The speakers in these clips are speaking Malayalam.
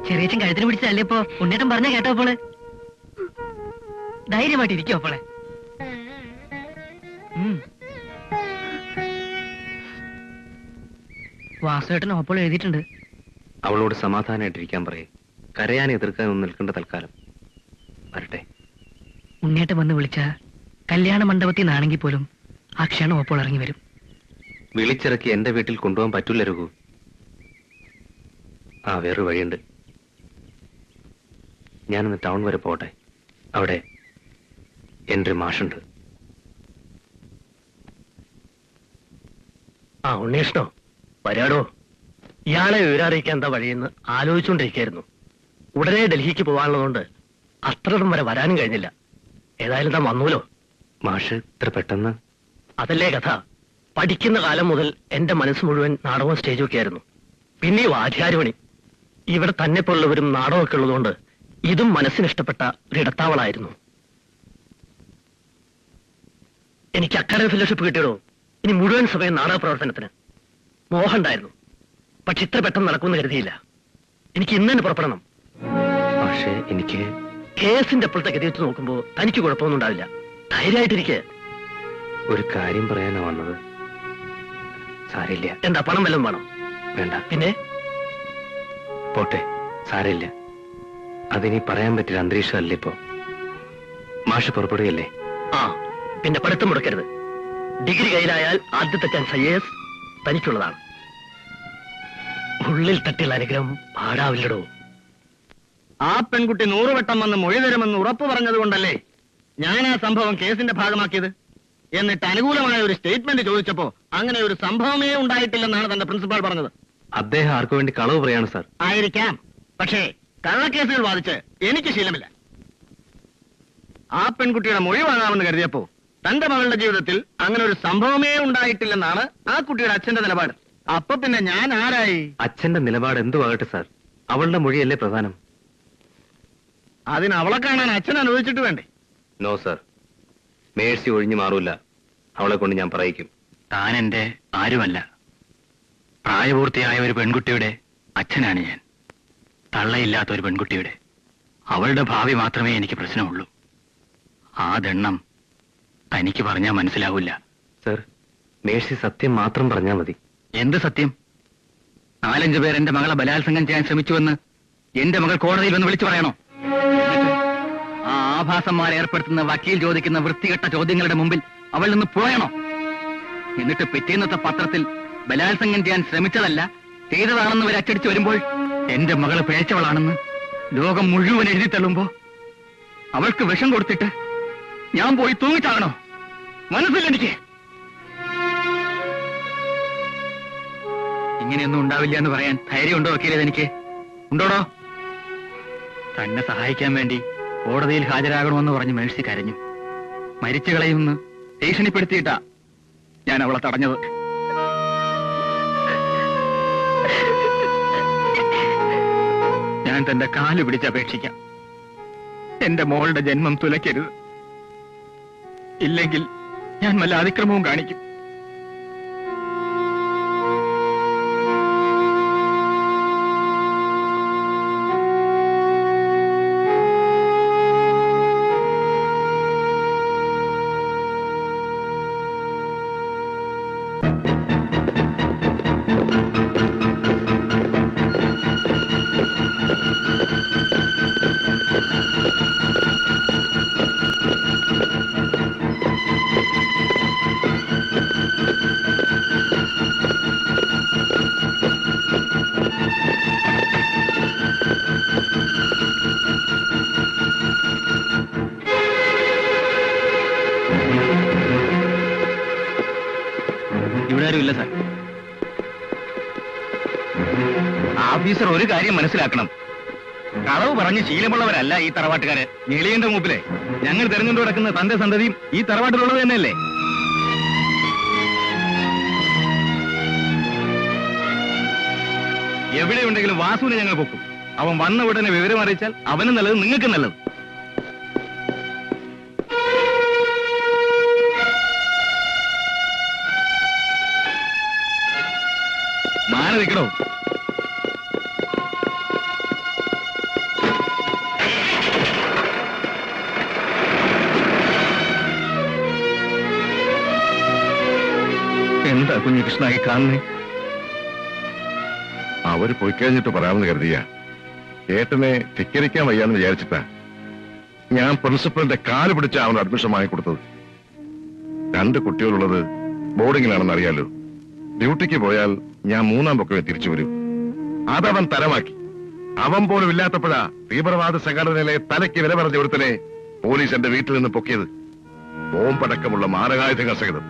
ചെറിയച്ഛൻ കഴുത്തിന് പിടിച്ചല്ലേ ഇപ്പോ ഉണ്ണേട്ടൻ പറഞ്ഞ കേട്ടോ അപ്പോള് ധൈര്യമായിട്ട് ഇരിക്കോ അപ്പോളെ. വാസുവേട്ടൻ അപ്പോൾ എഴുതിയിട്ടുണ്ട്. അവളോട് സമാധാനമായിട്ടിരിക്കാൻ പറയേ. കരയാൻ എതിർക്കാനൊന്നും നിൽക്കേണ്ട തൽക്കാലം. വരട്ടെ. ഉണ്ണേട്ടൻ വന്ന് വിളിച്ച കല്യാണ മണ്ഡപത്തിൽ നിന്നാണെങ്കിൽ പോലും ആ ക്ഷണം അപ്പോൾ ഇറങ്ങി വരും. വിളിച്ചിറക്കി എന്റെ വീട്ടിൽ കൊണ്ടുപോകാൻ പറ്റൂല രഘു. വേറൊരു വഴിയുണ്ട്. ഞാനൊന്ന് ടൗൺ വരെ പോട്ടെ. അവിടെ എൻ്റെ ഒരു മാഷുണ്ട്. ഉണ്ണീഷ്ണോ വരാടോ. ഇയാളെ വിവരറിയിക്കാൻ എന്താ വഴിയെന്ന് ആലോചിച്ചുകൊണ്ടിരിക്കുകയായിരുന്നു. ഉടനെ ഡൽഹിക്ക് പോകാനുള്ളതുകൊണ്ട് അത്രയും വരെ വരാനും കഴിഞ്ഞില്ല. ഏതായാലും താൻ വന്നൂലോ. മാഷ് ഇത്ര പെട്ടെന്ന്? അതല്ലേ കഥ. പഠിക്കുന്ന കാലം മുതൽ എന്റെ മനസ്സ് മുഴുവൻ നാടകവും സ്റ്റേജും ഒക്കെ ആയിരുന്നു. പിന്നെ ആചാര്യപണി. ഇവിടെ തന്നെ പോലുള്ളവരും നാടകമൊക്കെ ഉള്ളതുകൊണ്ട് ഇതും മനസ്സിനിഷ്ടപ്പെട്ട ഒരു ഇടത്താവളായിരുന്നു. എനിക്ക് അക്കാഡമി ഫെലോഷിപ്പ് കിട്ടിയടോ. ഇനി മുഴുവൻ സമയം നാടക പ്രവർത്തനത്തിന് മോഹമുണ്ടായിരുന്നു. പക്ഷെ ഇത്ര പെട്ടെന്ന് നടക്കുമെന്ന് കരുതിയില്ല. എനിക്ക് ഇന്ന് തന്നെ പുറപ്പെടണം. പക്ഷേ എനിക്ക് കേസിന്റെ അപ്പോഴത്തെ ഗതി വെച്ച് നോക്കുമ്പോ തനിക്ക് കുഴപ്പമൊന്നും ഉണ്ടാവില്ല. ധൈര്യമായിട്ടിരിക്കെ. ഒരു കാര്യം പറയാനാ വന്നത്. സാരില്ല. എന്താ പണം വല്ലതും വേണം? വേണ്ട. പിന്നെ പോട്ടെ, സാരമില്ല. അതിനി പറയാൻ പറ്റില്ല അന്തരീക്ഷമല്ല ഇപ്പോ. മാഷ് പുറപ്പെടുകയല്ലേ? പിന്നെ പഠിത്തം മുടക്കരുത്. ഡിഗ്രി കയ്യിലായാൽ ആദ്യത്തെ ചാൻസ് IAS തനിക്കുള്ളതാണ്. ഉള്ളിൽ തട്ടിയുള്ള അനുഗ്രഹം പാടാവില്ലടോ. ആ പെൺകുട്ടി 100 വട്ടം വന്ന് മൊഴി തരുമെന്ന് ഉറപ്പ് പറഞ്ഞതുകൊണ്ടല്ലേ ഞാൻ ആ സംഭവം കേസിന്റെ ഭാഗമാക്കിയത്. എന്നിട്ട് അനുകൂലമായ ഒരു സ്റ്റേറ്റ്മെന്റ് ചോദിച്ചപ്പോ അങ്ങനെ ഒരു സംഭവമേ ഉണ്ടായിട്ടില്ലെന്നാണ് തന്റെ പ്രിൻസിപ്പാൾ പറഞ്ഞത്. അദ്ദേഹം ആർക്കു വേണ്ടി കളവ് പറയാണ് സാർ. ആയിരിക്കാം. പക്ഷേ കള്ളക്കേസുകൾ വാദിച്ച് എനിക്ക് ശീലമില്ല. ആ പെൺകുട്ടിയുടെ മൊഴി വാങ്ങാമെന്ന് കരുതിയപ്പോ തന്റെ മകളുടെ ജീവിതത്തിൽ അങ്ങനെ ഒരു സംഭവമേ ഉണ്ടായിട്ടില്ലെന്നാണ് ആ കുട്ടിയുടെ അച്ഛന്റെ നിലപാട്. അപ്പൊ പിന്നെ ഞാൻ ആരായി? അച്ഛന്റെ നിലപാട് എന്തുവാകട്ടെ സാർ, അവളുടെ മൊഴിയല്ലേ പ്രധാനം. അതിന് അവളെ കാണാൻ അച്ഛൻ അനുവദിച്ചിട്ട് വേണ്ടേ? നോ സാർ, മേഴ്സി ഒഴിഞ്ഞു മാറൂല. അവളെ കൊണ്ട് ഞാൻ പറയിക്കും. താൻ എന്റെ ആരുമല്ല. പ്രായപൂർത്തിയായ ഒരു പെൺകുട്ടിയുടെ അച്ഛനാണ് ഞാൻ. തള്ളയില്ലാത്ത ഒരു പെൺകുട്ടിയുടെ. അവളുടെ ഭാവി മാത്രമേ എനിക്ക് പ്രശ്നമുള്ളൂ. ആ ദണ്ണം തനിക്ക് പറഞ്ഞാൽ മനസ്സിലാവില്ല. സർ, മേഴ്സി സത്യം മാത്രം പറഞ്ഞാൽ മതി. എന്ത് സത്യം? 4-5 പേർ എന്റെ മകളെ ബലാത്സംഗം ചെയ്യാൻ ശ്രമിച്ചുവെന്ന് എന്റെ മകൾ കോടതിയിൽ വന്ന് വിളിച്ചു പറയണോ? ആ ആഭാസന്മാരെ ഏർപ്പെടുത്തുന്ന വക്കീൽ ചോദിക്കുന്ന വൃത്തികെട്ട ചോദ്യങ്ങളുടെ മുമ്പിൽ അവൾ നിന്ന് പോയണോ? എന്നിട്ട് പിറ്റേന്നത്തെ പത്രത്തിൽ ബലാത്സംഗം ചെയ്യാൻ ശ്രമിച്ചതല്ല ചെയ്തതാണെന്ന് വരെ അച്ചടിച്ചു വരുമ്പോൾ എന്റെ മകള് പിഴച്ചവളാണെന്ന് ലോകം മുഴുവൻ എഴുതി തള്ളുമ്പോ അവൾക്ക് വിഷം കൊടുത്തിട്ട് ഞാൻ പോയി തൂങ്ങിച്ചാകണോ? മനസ്സില്ല എനിക്ക്. ഇങ്ങനെയൊന്നും ഉണ്ടാവില്ല എന്ന് പറയാൻ ധൈര്യമുണ്ടോ വക്കീലത്? എനിക്ക് ഉണ്ടോടോ? തന്നെ സഹായിക്കാൻ വേണ്ടി കോടതിയിൽ ഹാജരാകണമെന്ന് പറഞ്ഞ് മേഴ്സി കരഞ്ഞു. മരിച്ചു കളയുമെന്ന് ഭീഷണിപ്പെടുത്തിയിട്ടാ ഞാൻ അവളെ തടഞ്ഞത്. ഞാൻ തന്റെ കാല് പിടിച്ചപേക്ഷിക്കാം. എന്റെ മോളുടെ ജന്മം തുലയ്ക്കരുത്. ഇല്ലെങ്കിൽ ഞാൻ വല്ല അതിക്രമവും കാണിക്കും. ഇല്ല സാർ. ഓഫീസർ ഒരു കാര്യം മനസ്സിലാക്കണം. കളവ് പറഞ്ഞ് ശീലമുള്ളവരല്ല ഈ തറവാട്ടുകാര്. ഞെളിയന്റെ മൂപ്പിലെ ഞങ്ങൾ തെരഞ്ഞുകൊണ്ട് കിടക്കുന്ന തന്റെ സന്തതിയും ഈ തറവാട്ടിലുള്ളത് തന്നെയല്ലേ? എവിടെയുണ്ടെങ്കിലും വാസുവിനെ ഞങ്ങൾ പൊക്കും. അവൻ വന്ന ഉടനെ വിവരം അറിയിച്ചാൽ അവനും നല്ലത്, നിങ്ങൾക്കും നല്ലത്. മാറി നിൽക്കണോ? കുഞ്ഞികൃഷ്ണായി കാണുന്നേ? അവര് പോയി കഴിഞ്ഞിട്ട് പറയാമെന്ന് കരുതിയ ഏട്ടനെ ധിക്കരിക്കാൻ വയ്യാന്ന് വിചാരിച്ചിട്ടാ ഞാൻ പ്രിൻസിപ്പലിന്റെ കാല് പിടിച്ച അവന് അഡ്മിഷൻ വാങ്ങിക്കൊടുത്തത്. 2 കുട്ടികളുള്ളത് ബോർഡിങ്ങിലാണെന്ന് അറിയാലോ. ഡ്യൂട്ടിക്ക് പോയാൽ ഞാൻ 3-ാം പൊക്കമേ തിരിച്ചു വരൂ. അതവൻ തരമാക്കി. അവൻ പോലും ഇല്ലാത്തപ്പോഴാ തീവ്രവാദ സംഘടനയിലെ തലയ്ക്ക് വില പറഞ്ഞ ഒരുത്തനെ പോലീസ് എന്റെ വീട്ടിൽ നിന്ന് പൊക്കിയത്. ബോംബടക്കമുള്ള മാരകായുധങ്ങൾ സഹിതം.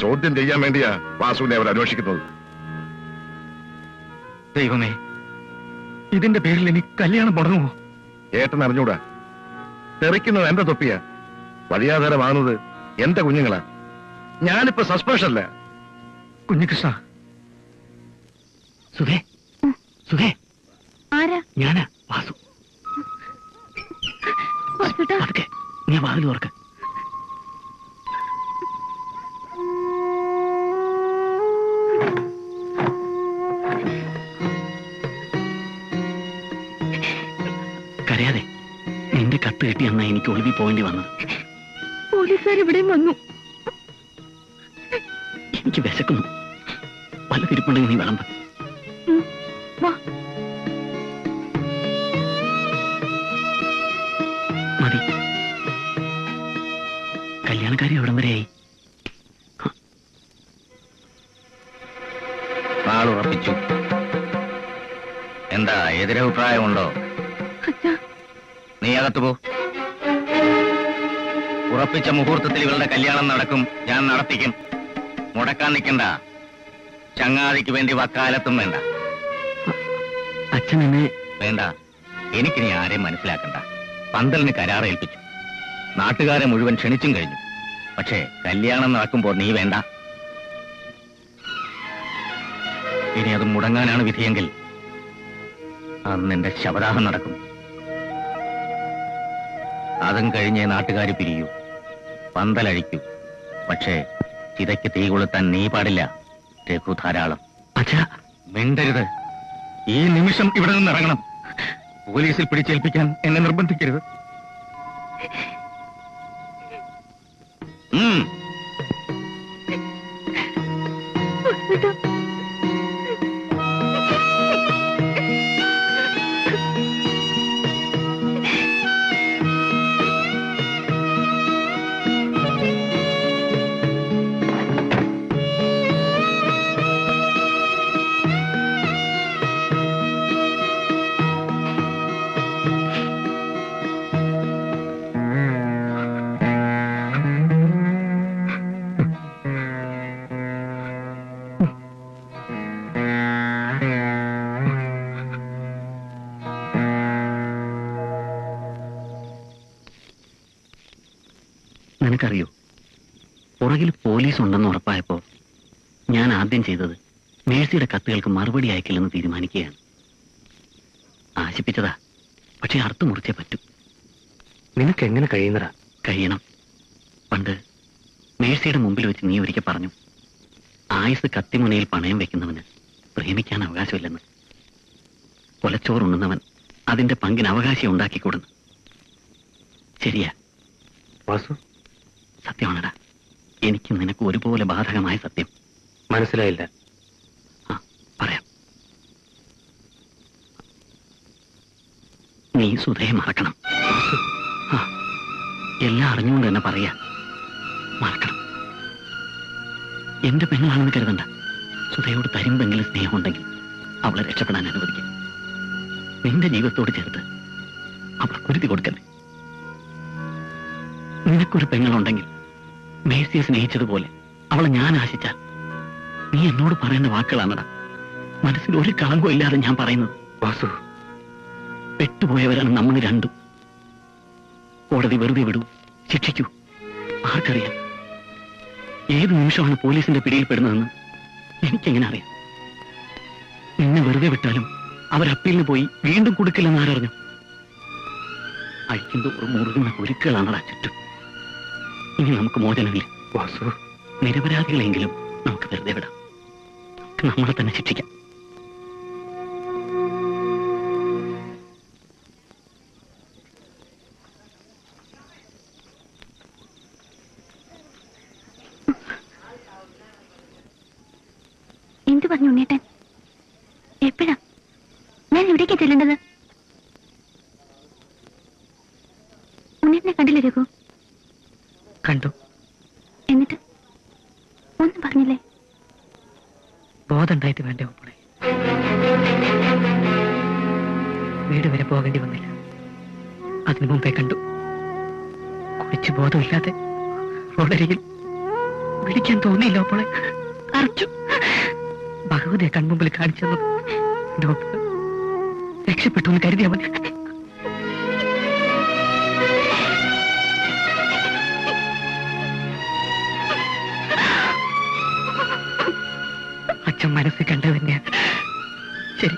ചോദ്യം ചെയ്യാൻ വേണ്ടിയാ വാസുവിനെ അവർ അന്വേഷിക്കുന്നത്. ദൈവമേ, ഇതിന്റെ പേരിൽ എനിക്ക് കല്യാണം മുടങ്ങുമോ? ഏട്ടൻ അറിഞ്ഞൂടാ. തെറിക്കുന്നത് എന്റെ തൊപ്പിയാ. വഴിയാധാരമാകുന്നത് എന്റെ കുഞ്ഞുങ്ങളാ. ഞാനിപ്പോ സസ്പെൻഷനല്ല. കുഞ്ഞികൃഷ്ണ. സുധേ, സുധേ, ആരാ? ഞാനാ വാസു. വാസുട്ടാ. അതൊക്കെ നീ വാതിൽ തുറക്ക്. കരയാതെ. നിന്റെ കത്ത് കിട്ടി അന്നാ എനിക്ക് ഒളിവി പോകേണ്ടി വന്നത്. പോലീസുകാർ ഇവിടെയും വന്നു. എനിക്ക് വിശക്കുന്നു. പല തിരുപ്പുണ്ടെങ്കിൽ നീ വിളമ്പ്. വാ. മതി. കല്യാണക്കാരി എവിടം വരെയായി? ആളുറപ്പിച്ചു. എന്താ എതിരഭിപ്രായമുണ്ടോ? അച്ഛാ, നീ അകത്ത് പോ. ഉറപ്പിച്ച മുഹൂർത്തത്തിൽ ഇവളുടെ കല്യാണം നടക്കും. ഞാൻ നടത്തിക്കും. മുടക്കാൻ നിൽക്കണ്ട. ചങ്ങാതിക്ക് വേണ്ടി വക്കാലത്തും വേണ്ട. അച്ഛൻ എന്നെ വേണ്ട. എനിക്കിനി ആരെയും മനസ്സിലാക്കണ്ട. പന്തലിന് കരാറേൽപ്പിച്ചു. നാട്ടുകാരെ മുഴുവൻ ക്ഷണിച്ചും കഴിഞ്ഞു. പക്ഷേ കല്യാണം നടക്കുമ്പോൾ നീ വേണ്ട. ഇനി അത് മുടങ്ങാനാണ് വിധിയെങ്കിൽ അന്ന് എന്റെ ശവദാഹം നടക്കും. അതും കഴിഞ്ഞേ നാട്ടുകാർ പിരിയൂ, പന്തലഴിക്കൂ. പക്ഷേ ചിതയ്ക്ക് തീ കൊളുത്താൻ നീ പാടില്ല. രഘു ധാരാളം. അച്ഛാ, മിണ്ടരുത്. ഈ നിമിഷം ഇവിടെ നിന്ന് ഇറങ്ങണം. പോലീസിൽ പിടിച്ചേൽപ്പിക്കാൻ എന്നെ നിർബന്ധിക്കരുത്. ഉം. വാസുട്ടാ. നിനക്കറിയോ, പുറകിൽ പോലീസ് ഉണ്ടെന്ന് ഉറപ്പായപ്പോ ഞാൻ ആദ്യം ചെയ്തത് മേഴ്സിയുടെ കത്തുകൾക്ക് മറുപടി അയക്കില്ലെന്ന് തീരുമാനിക്കുകയാണ്. ആശിപ്പിച്ചതാ, പക്ഷെ അർത്ഥം മുറിച്ചേ പറ്റൂ. നിനക്ക് എങ്ങനെ കഴിയുന്നടാ? കഴിയണം. പണ്ട് മേഴ്സിയുടെ മുമ്പിൽ വെച്ച് നീ ഒരിക്കൽ പറഞ്ഞു, ആയുസ് കത്തിമുനയിൽ പണയം വെക്കുന്നവന് പ്രേമിക്കാൻ അവകാശമില്ലെന്ന്. കൊലച്ചോറുണ്ണുന്നവൻ അതിന്റെ പങ്കിന് അവകാശം ഉണ്ടാക്കിക്കൊടുന്നു. ശരിയാ വാസു, സത്യമാണടാ. എനിക്കും നിനക്ക് ഒരുപോലെ ബാധകമായ സത്യം. മനസ്സിലായില്ല. ആ, പറയാം. നീ സുധയെ മറക്കണം. ആ, എല്ലാം അറിഞ്ഞുകൊണ്ട് തന്നെ പറയാ. മറക്കണം. എന്റെ പെങ്ങളാണെന്ന് കരുതണ്ട. സുധയോട് തരുമ്പെങ്കിലും സ്നേഹമുണ്ടെങ്കിൽ അവളെ രക്ഷപ്പെടാൻ അനുവദിക്കും. നിന്റെ ജീവിതത്തോട് ചേർത്ത് അവളെ കുരുതി കൊടുക്കല്ലേ. നിനക്കൊരു പെങ്ങളുണ്ടെങ്കിൽ മേഴ്സിയെ സ്നേഹിച്ചതുപോലെ അവളെ ഞാൻ ആശിച്ചാൽ നീ എന്നോട് പറയേണ്ട വാക്കുകളാണടാ. മനസ്സിൽ ഒരു കളങ്കവും ഇല്ലാതെ ഞാൻ പറയുന്നത്. വാസു, പെട്ടുപോയവരാണ് നമ്മൾ രണ്ടും. കോടതി വെറുതെ വിടൂ, ശിക്ഷിക്കൂ, ആർക്കറിയാം? ഏത് നിമിഷമാണ് പോലീസിന്റെ പിടിയിൽപ്പെടുന്നതെന്ന് എനിക്കെങ്ങനെ അറിയാം? നിന്നെ വെറുതെ വിട്ടാലും അവർ അപ്പീലിന് പോയി വീണ്ടും കൊടുക്കില്ലെന്ന് ആരറിഞ്ഞു? അഴിക്കും തോറും മുറുകുന്ന കുരുക്കുകളാണടാ ചുറ്റും. ഇനി നമുക്ക് മോചനമില്ല. വാസു, നിരപരാധികളെങ്കിലും നമുക്ക് വെറുതെ വിടാം. നമുക്ക് നമ്മളെ തന്നെ ശിക്ഷിക്കാം. എന്തു പറഞ്ഞു ഉണ്ണേട്ടൻ? എപ്പോഴാ? ഞാൻ എവിടേക്കാ ചെല്ലേണ്ടത്? ഉണ്ണേട്ടനെ കണ്ടില്ലേ രഘു? കണ്ടു. എന്നിട്ട് ഒന്നും പറഞ്ഞില്ലേ? ബോധമുണ്ടായിട്ട് വേണ്ടേ ഓപ്പോളെ? വീട് വരെ പോകേണ്ടി വന്നില്ല. അതിനു മുമ്പേ കണ്ടു. കുടിച്ച് ബോധമില്ലാതെ റോഡരികിൽ വിളിക്കാൻ തോന്നിയില്ല ഓപ്പോളെ. അറച്ചു. ഭഗവതിയെ കൺമുമ്പിൽ കാണിച്ചെന്നു ഡോക്ടർ രക്ഷപ്പെട്ടു എന്ന് കരുതിയാ മതി. അച്ഛൻ മനസ്സിൽ കണ്ടത് തന്നെയാ ശരി.